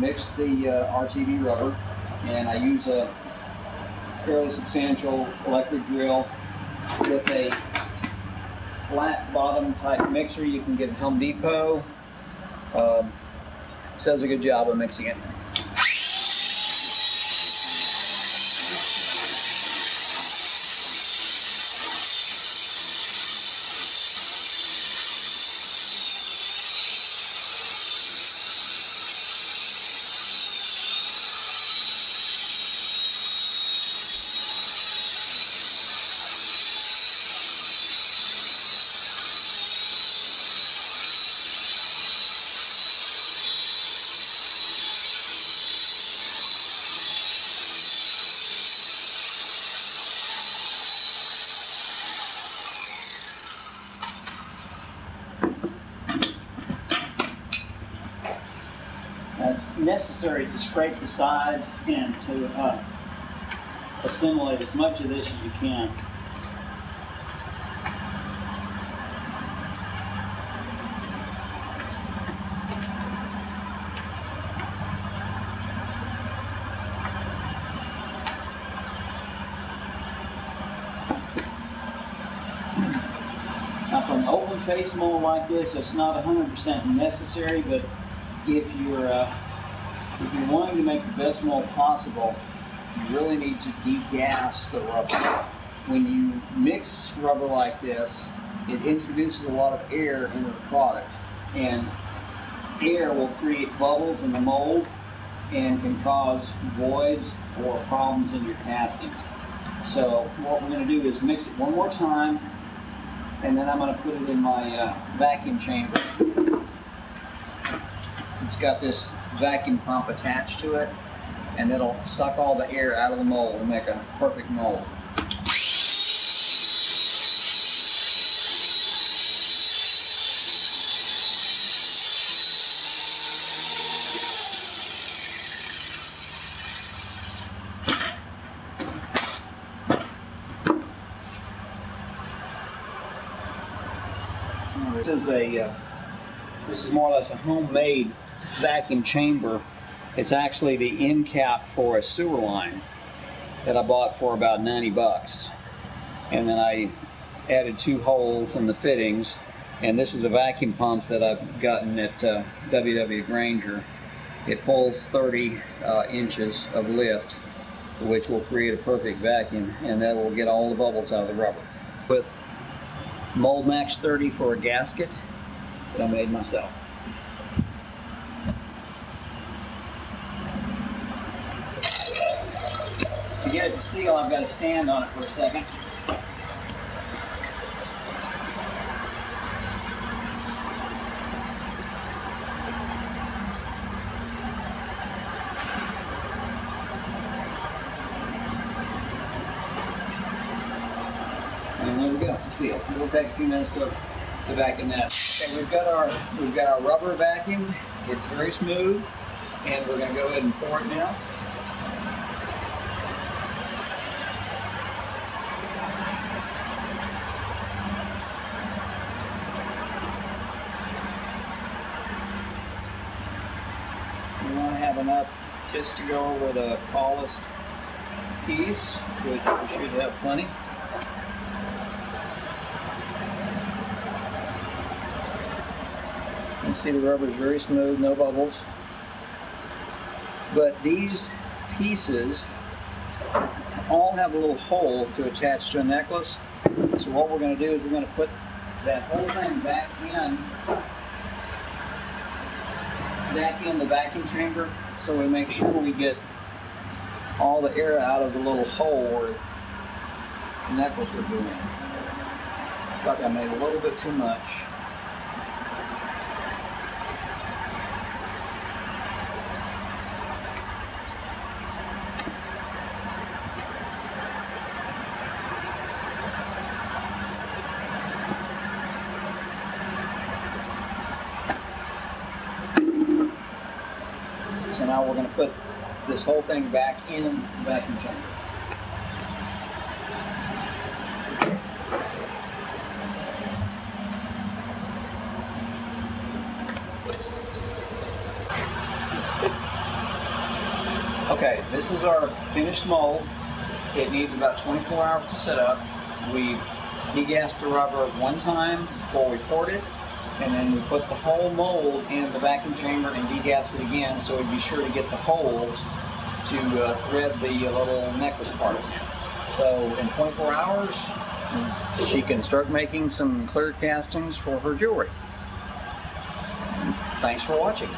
mix the RTV rubber, and I use a fairly substantial electric drill with a flat bottom type mixer you can get at Home Depot. Does a good job of mixing it. It's necessary to scrape the sides and to assimilate as much of this as you can. Now, for an open face mold like this, it's not 100% necessary, but if you're wanting to make the best mold possible, you really need to degas the rubber. When you mix rubber like this, it introduces a lot of air into the product, and air will create bubbles in the mold and can cause voids or problems in your castings. So what we're going to do is mix it one more time, and then I'm going to put it in my vacuum chamber. It's got this vacuum pump attached to it, and it'll suck all the air out of the mold and make a perfect mold. This is more or less a homemade vacuum chamber. It's actually the end cap for a sewer line that I bought for about 90 bucks. And then I added 2 holes in the fittings. And this is a vacuum pump that I've gotten at W.W. Granger. It pulls 30 inches of lift, which will create a perfect vacuum, and that will get all the bubbles out of the rubber. With Mold Max 30 for a gasket that I made myself. To get it to seal, I've got to stand on it for a second. And there we go, seal. It'll take a few minutes to vacuum that. Okay, we've got our rubber vacuumed. It's very smooth, and we're going to go ahead and pour it now. We want to have enough just to go over the tallest piece, which we should have plenty. You can see the rubber is very smooth, no bubbles. But these pieces all have a little hole to attach to a necklace. So what we're going to do is we're going to put that whole thing back in the vacuum chamber, so we make sure we get all the air out of the little hole where the necklace would go in. Looks like I made a little bit too much. So now we're going to put this whole thing back in the vacuum chamber. Okay, this is our finished mold. It needs about 24 hours to set up. We degassed the rubber one time before we poured it, and then we put the whole mold in the vacuum chamber and degassed it again, so we'd be sure to get the holes to thread the little necklace parts in. So in 24 hours, she can start making some clear castings for her jewelry. Thanks for watching.